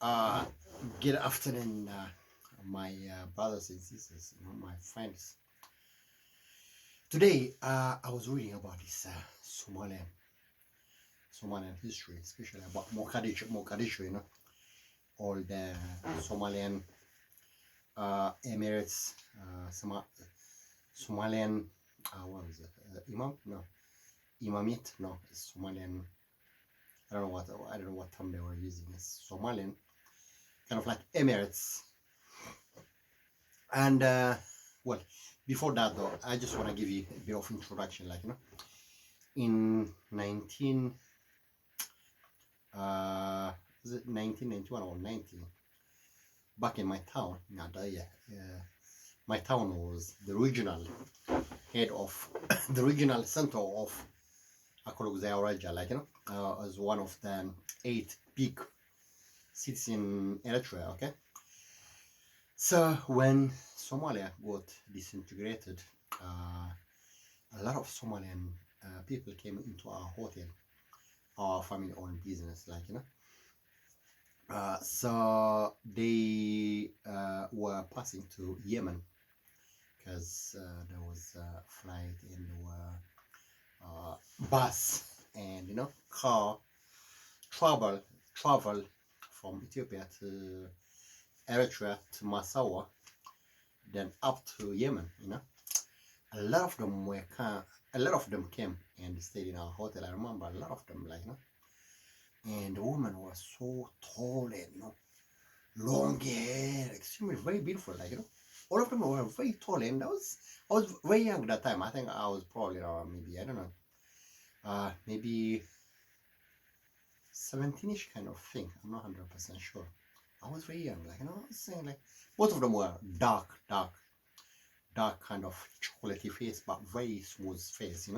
Uh, Good afternoon, my brothers and sisters, my friends. Today, I was reading about this Somalian history, especially about Mogadishu, all the Somalian Emirates, Somalian, what was it, Imam? No, Imamate? No, it's Somalian. I don't know what term they were using. It's Somalian, kind of like Emirates. And well, before that though, I just want to give you a bit of introduction. In 19, is it 1991 or 90? Back in my town, my town was the regional head of the regional center of Akologzaya, as one of the 8 big cities in Eritrea. Okay, so when Somalia got disintegrated, a lot of Somalian people came into our hotel, our family-owned business, so they were passing to Yemen because there was a flight and there were bus and car travel from Ethiopia to Eritrea to Massawa, then up to Yemen. A lot of them a lot of them came and stayed in our hotel. I remember a lot of them, and the woman was so tall and long hair, extremely very beautiful, all of them were very tall, and I was very young at that time. I think I was probably around, maybe, I don't know, maybe 17ish kind of thing. I'm not 100% sure. I was very young, I was saying, both of them were dark kind of chocolatey face, but very smooth face,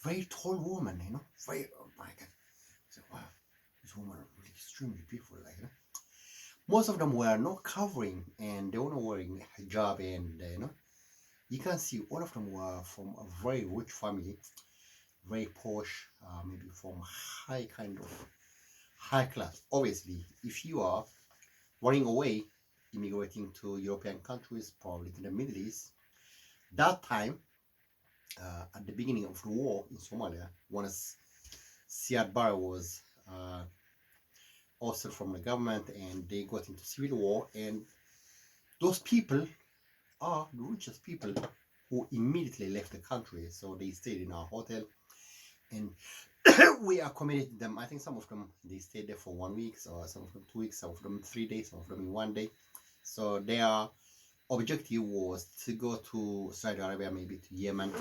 very tall woman, very, oh my god. I said, wow, this woman is really extremely beautiful, most of them were not covering and they were not wearing hijab, and you can see all of them were from a very rich family, very posh, maybe from high kind of high class. Obviously, if you are running away, immigrating to European countries, probably to the Middle East, that time, at the beginning of the war in Somalia, once Siad Barre was ousted from the government and they got into civil war, and those people are the richest people who immediately left the country. So they stayed in our hotel, and we accommodated them. I think some of them, they stayed there for 1 week, or some of them 2 weeks, some of them 3 days, some of them in 1 day. So their objective was to go to Saudi Arabia, maybe to Yemen,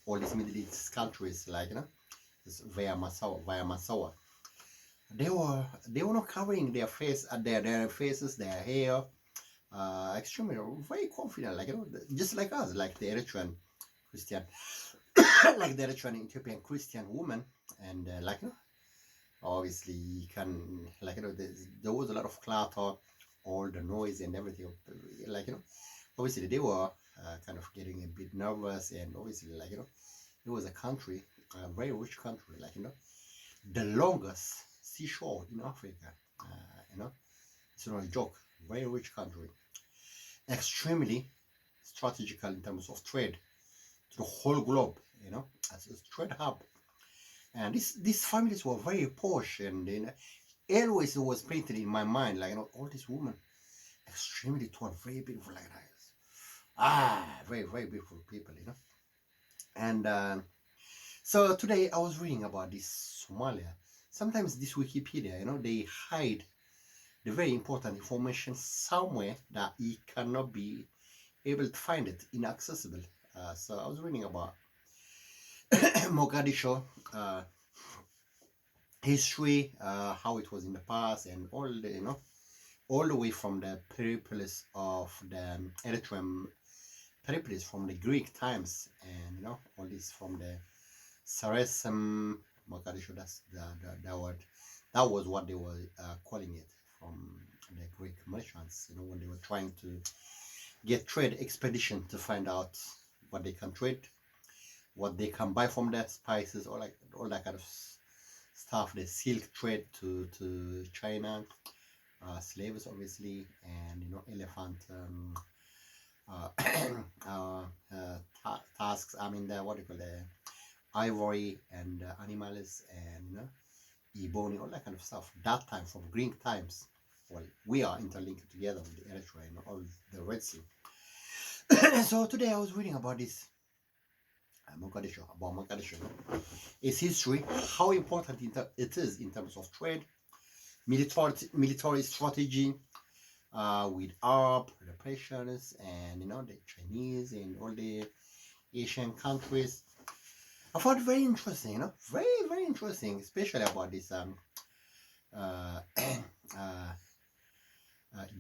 all these Middle East countries, via Massawa. They were not covering their face, their faces, their hair, extremely very confident, just like us, like the Eritrean Christian, like the Eritrean Ethiopian Christian woman, and obviously you can, there was a lot of clutter, all the noise and everything, obviously they were kind of getting a bit nervous, and obviously, it was a country, a very rich country, the longest seashore in Africa, it's not a joke, very rich country, extremely strategical in terms of trade to the whole globe, as a trade hub. And these families were very posh, and always it was painted in my mind, all these women, extremely tall, very beautiful, like that. Very, very beautiful people, And so today I was reading about this Somalia. Sometimes this Wikipedia, they hide the very important information somewhere that you cannot be able to find it, inaccessible. So I was reading about Mogadishu, history, how it was in the past, and all the way from the peripheries of the Eritrean peripheries, from the Greek times, and all this from the Saracen Mogadishu. That's the word. That was what they were calling it, from the Greek merchants. When they were trying to get trade expedition to find out what they can trade, what they can buy from the spices, or all that kind of stuff. The silk trade to China, slaves, obviously, and elephant uh, tasks. I mean, the what do you call the ivory and animals and ebony, all that kind of stuff. That time from Greek times. Well, we are interlinked together with the Eritrea and all the Red Sea. So today I was reading about this Mogadishu, its history, how important it is in terms of trade, military strategy, with Arab, the Persians, and the Chinese and all the Asian countries. I found it very interesting, very very interesting, especially about this uh, uh,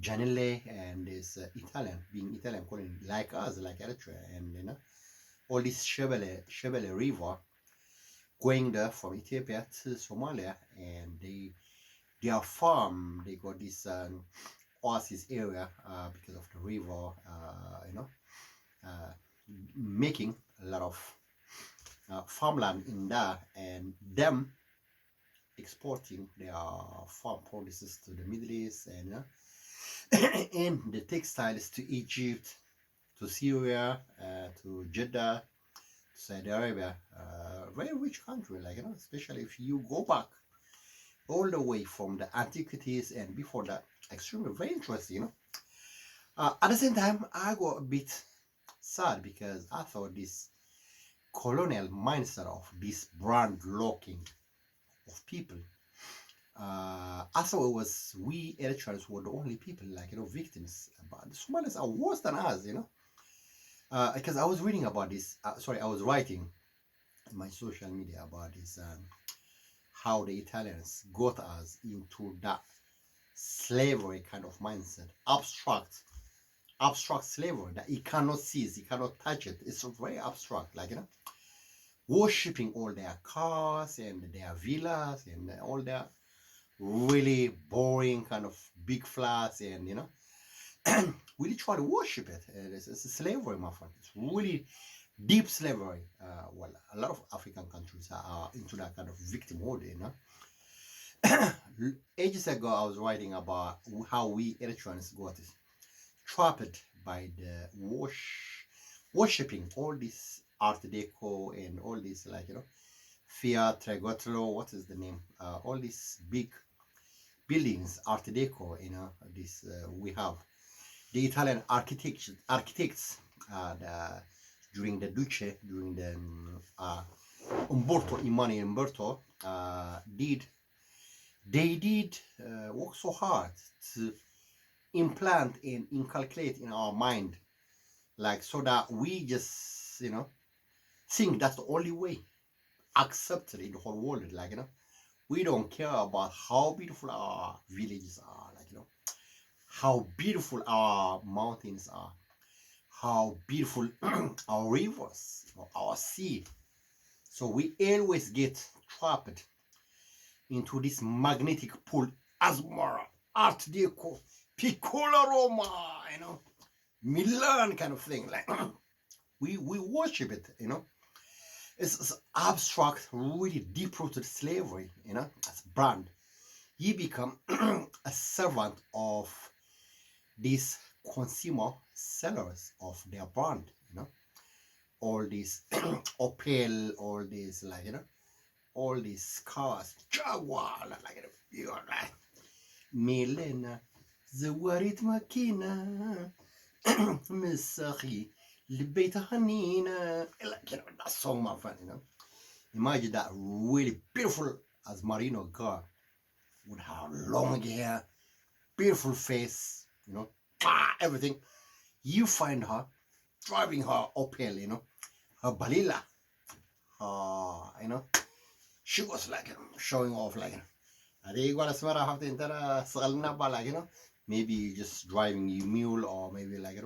Janelle and this Italian, being Italian, calling like us, like Eritrea, and all this Shebele River going there from Ethiopia to Somalia, and their farm, they got this oasis area because of the river, uh, making a lot of farmland in there, and them exporting their farm produces to the Middle East, and and the textiles to Egypt, to Syria, to Jeddah, to Saudi Arabia. Very rich country, like especially if you go back all the way from the antiquities and before that. Extremely very interesting. At the same time, I got a bit sad because I thought this colonial mindset of this brand locking of people. I thought it was we Eritreans were the only people, like victims, but the Somalis are worse than us, because I was reading about this. Sorry, I was writing in my social media about this, how the Italians got us into that slavery kind of mindset, abstract slavery that you cannot seize, you cannot touch it. It's very abstract, like worshipping all their cars and their villas and all their really boring kind of big flats, and we try to worship it. It's a slavery, my friend. It's really deep slavery. Well, a lot of African countries are into that kind of victimhood, Ages ago, I was writing about how we Eritreans got trapped by the worshipping all this Art Deco and all this, like Fiat Tregotlo, what is the name? All these big buildings, Art Deco, this we have the Italian architects during the Duce, during the Imani Umberto, did work so hard to implant and inculcate in our mind, like so that we just think that's the only way accepted in the whole world, like we don't care about how beautiful our villages are, like how beautiful our mountains are, how beautiful our rivers, our sea. So we always get trapped into this magnetic pull, Xamar, Art Deco, Piccola Roma, Milan kind of thing. Like we worship it, It's abstract, really deep-rooted slavery, as brand. You become a servant of these consumer sellers of their brand, all these Opel, all these, like all these cars, Jaguar, like right, millennia, زورت ماكينة مساخي لبيت حنينة, like that song, my friend, Imagine that really beautiful as Marino girl with her long hair, beautiful face, everything. You find her driving her Opel, her Balila, she was like showing off, like maybe just driving you mule, or maybe like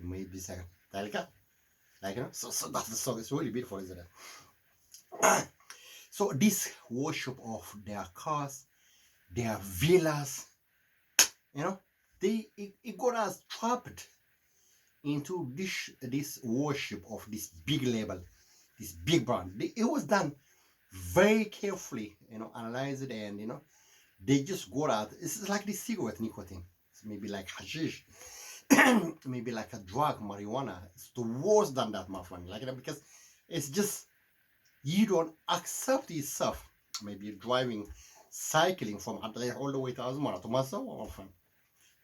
maybe second, so that's the song. It's really beautiful, isn't it? So this worship of their cars, their villas, it got us trapped into this worship of this big label, this big brand. It was done very carefully, analyze it, and They just go out. It's like the cigarette nicotine. It's maybe like hashish, maybe like a drug, marijuana. It's the worse than that, my friend. Like, because it's just you don't accept yourself. Maybe you're driving, cycling from Adre all the way to Azmara to Masawa, my friend.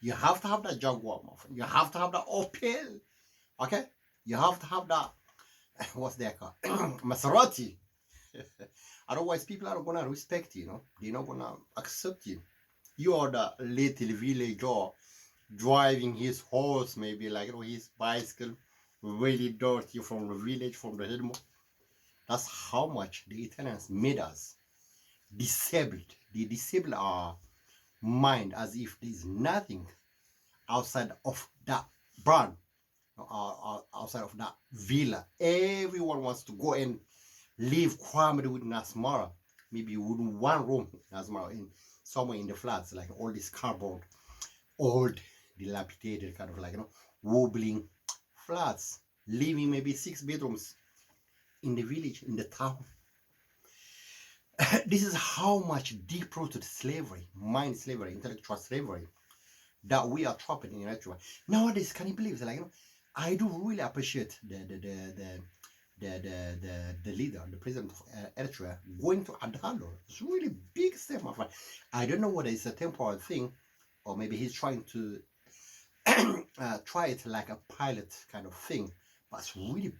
You have to have that Jaguar, my friend. You have to have that Opel. Okay? You have to have that, what's that car? Maserati. Otherwise, people are gonna respect you, you know. They're not gonna accept you. You are the little villager driving his horse, maybe like, you know, his bicycle, really dirty from the village, from the Hilmo. That's how much the Italians made us disabled. They disable our mind as if there's nothing outside of that brand, outside of that villa. Everyone wants to go and live quietly with Nasmara. Maybe with one room in Nasmara, in somewhere in the flats, like all these cardboard, old, dilapidated, kind of like, you know, wobbling flats, living maybe 6 bedrooms in the village, in the town. This is how much deep-rooted slavery, mind slavery, intellectual slavery, that we are trapped in Eritrea. Nowadays, can you believe it? Like, you know, I do really appreciate the leader, the president of Eritrea, going to Adhalo. It's really big step, my friend. I don't know whether it's a temporary thing, or maybe he's trying to try it like a pilot kind of thing. But it's really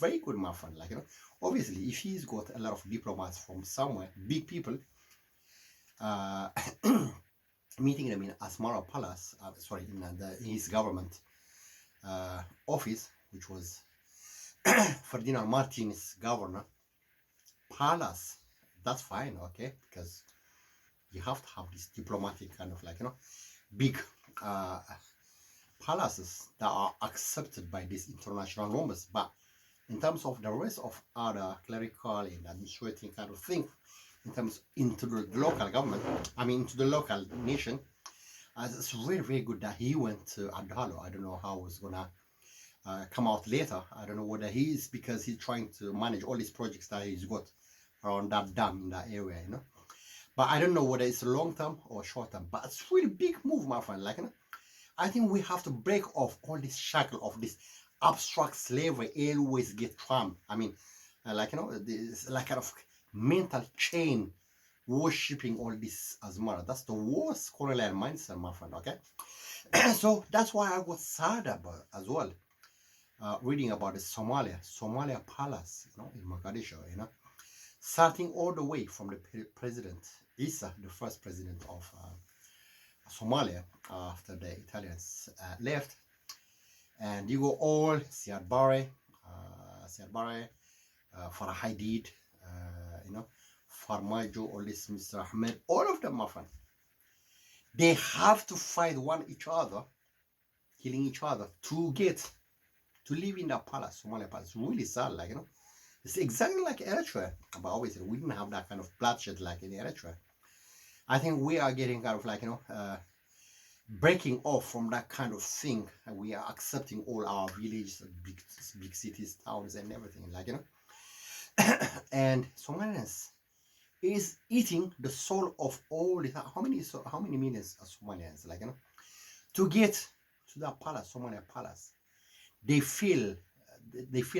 very good, my friend. Like, you know, obviously, if he's got a lot of diplomats from somewhere, big people, meeting them in Asmara Palace, in his government office, which was Ferdinand Martin's governor palace, that's fine, okay, because you have to have this diplomatic kind of like, you know, big palaces that are accepted by these international norms. But in terms of the rest of other clerical and administrative kind of thing, in terms into the local government, I mean into the local nation, it's really very good that he went to Adhalo. I don't know how it's gonna come out later. I don't know whether he is because he's trying to manage all these projects that he's got around that dam in that area, you know. But I don't know whether it's long term or short term. But it's really big move, my friend. Like, you know, I think we have to break off all this shackle of this abstract slavery. Always get trapped. I mean, like, you know, this like kind of mental chain worshipping all this Azmara. That's the worst colonial mindset, my friend. Okay, so that's why I was sad about as well. Reading about the Somalia palace, you know, in Mogadishu, you know, starting all the way from the president Isa, the first president of Somalia after the Italians left, and you go all Siad Barre, Farah Hadid, you know, Farmajo, all this Mr. Ahmed, all of them, my friend. They have to fight each other, killing each other to get to live in that palace, Somalia palace. Really sad, like, you know. It's exactly like Eritrea, but obviously we didn't have that kind of bloodshed like in Eritrea. I think we are getting kind of like, you know, breaking off from that kind of thing. We are accepting all our villages, big cities, towns, and everything, like, you know. And Somalians is eating the soul of all the how many millions of Somalians, like, you know, to get to that palace, Somalia palace. They feel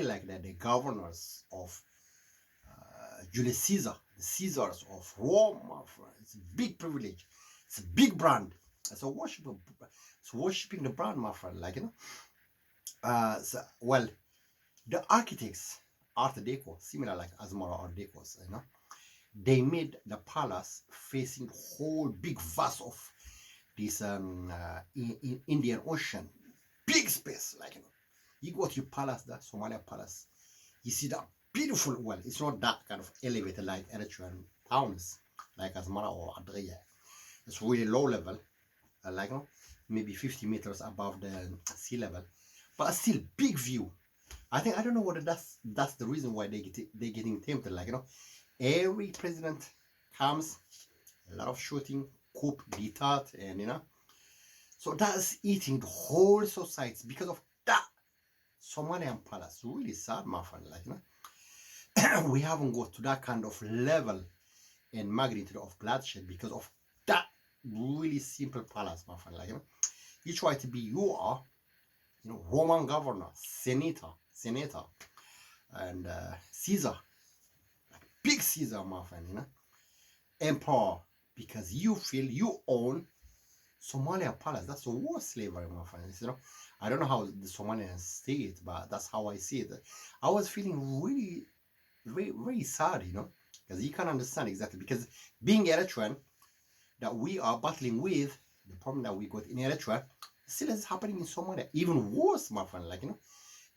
like they're the governors of Julius Caesar, the Caesars of Rome. It's a big privilege. It's a big brand. It's worshiping the brand, my friend. Like, you know, well, the architects, Art Deco, similar like Asmara Art Decos, you know, they made the palace facing whole big vast of this Indian Ocean, big space, like, you know. You go to your palace, that Somalia palace, you see that beautiful, well, it's not that kind of elevated like Eritrean towns, like Asmara or Adria. It's really low level, like, you know, maybe 50 meters above the sea level, but still big view. I don't know whether that's the reason why they're getting tempted, like, you know, every president comes, a lot of shooting, coup d'etat, and, you know, so that's eating the whole society because of that Somalian palace. Really sad, my friend. Like, you know, we haven't got to that kind of level and magnitude of bloodshed because of that really simple palace, my friend. Like, you know, you try to be, you are, you know, Roman governor, senator, and Caesar, big Caesar, my friend, you know, emperor, because you feel you own Somalia palace. That's the worst slavery, my friends. You know, I don't know how the Somalians see it, but that's how I see it. I was feeling really, very, very sad, you know, because you can understand exactly. Because being Eritrean, that we are battling with, the problem that we got in Eritrea, still is happening in Somalia. Even worse, my friend. Like, you know,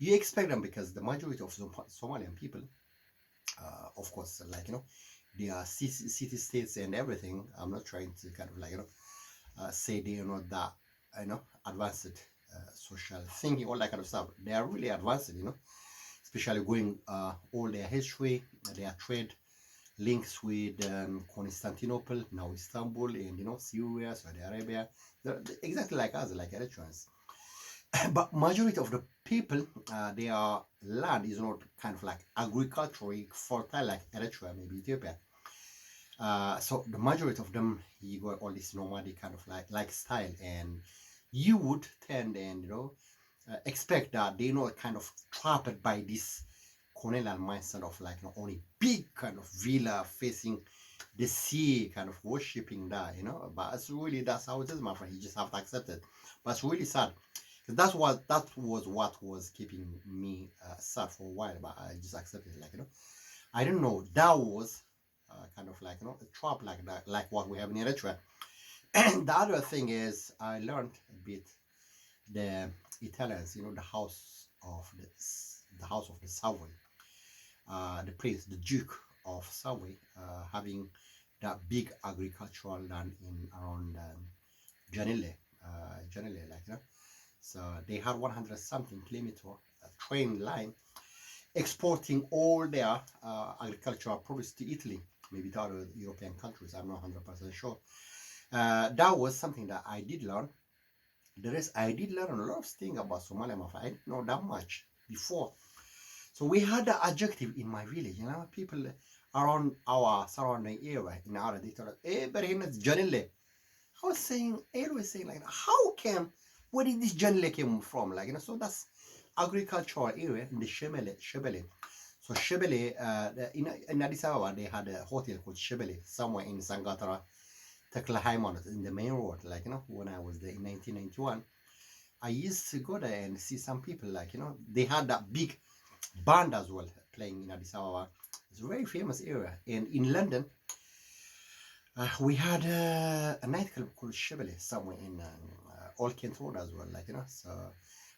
you expect them, because the majority of Somalian people, of course, like, you know, they are city states and everything. I'm not trying to kind of like, you know, say they are not that, you know, advanced social thinking, all that kind of stuff. They are really advanced, you know, especially going all their history, their trade links with Constantinople, now Istanbul, and, you know, Syria, Saudi Arabia. They're exactly like us, like Eritreans. But majority of the people, their land is not kind of like agriculturally fertile like Eritrea, maybe Ethiopia. So the majority of them, you got all this nomadic kind of like lifestyle, and you would tend and, you know, expect that they're not kind of trapped by this colonial mindset of like, you know, only big kind of villa facing the sea, kind of worshipping that, you know. But it's really, that's how it is, my friend. You just have to accept it. But it's really sad. That was what was keeping me sad for a while, but I just accepted it. Like, you know, I don't know. That was kind of like, you know, a trap like that, like what we have in Eritrea. And the other thing is, I learned a bit the Italians, you know, the house of the Savoy, the prince, the Duke of Savoy, having that big agricultural land in around Janile, like, you know. So they had 100 something kilometer train line exporting all their agricultural produce to Italy, maybe to other European countries. I'm not 100% sure. That was something that I did learn. The rest, I did learn a lot of things about Somalia. I didn't know that much before. So we had the adjective in my village, you know, people around our surrounding area in our they told us, hey, but it's Janile. I was saying, always saying like, how came, where did this Janile came from? Like, you know, so that's agricultural area in the Shebele. So Shebele, in Addis Ababa, they had a hotel called Shebele somewhere in Sangatara, Tekla Haimanot, in the main road. Like, you know, when I was there in 1991, I used to go there and see some people, like, you know, they had that big band as well playing in Addis Ababa. It's a very famous area. And in London, we had a nightclub called Shebele somewhere in Old Kent Road as well. Like, you know, so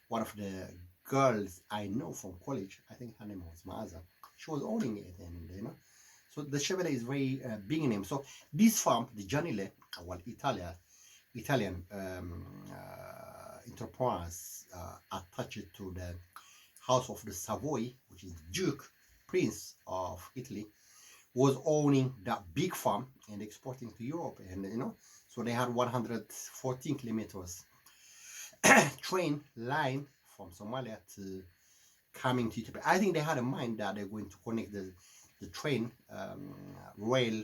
one of the girls I know from college, I think her name was Maaza, she was owning it, and, you know, so the Chevrolet is very big name. So this farm, the Gianile, well, Italian entrepreneurs attached to the House of the Savoy, which is Duke, Prince of Italy, was owning that big farm and exporting to Europe, and, you know, so they had 114 kilometers train line from Somalia to coming to Ethiopia. I think they had a mind that they're going to connect the train rail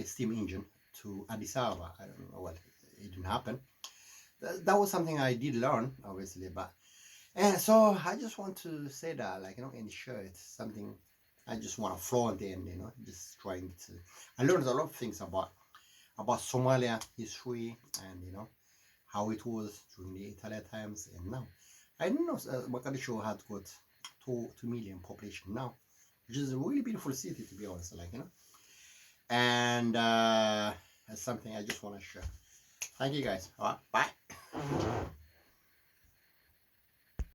steam engine to Addis Ababa. I don't know, well, it didn't happen. That was something I did learn, obviously, but and so I just want to say that, like, you know, and share it, something I just want to flaunt in, you know, just trying to. I learned a lot of things about Somalia history, and, you know, how it was during the Italian times, and now I didn't know Mogadishu had got 2 million population now, which is a really beautiful city, to be honest, like, you know. And that's something I just want to share. Thank you guys. All right, bye.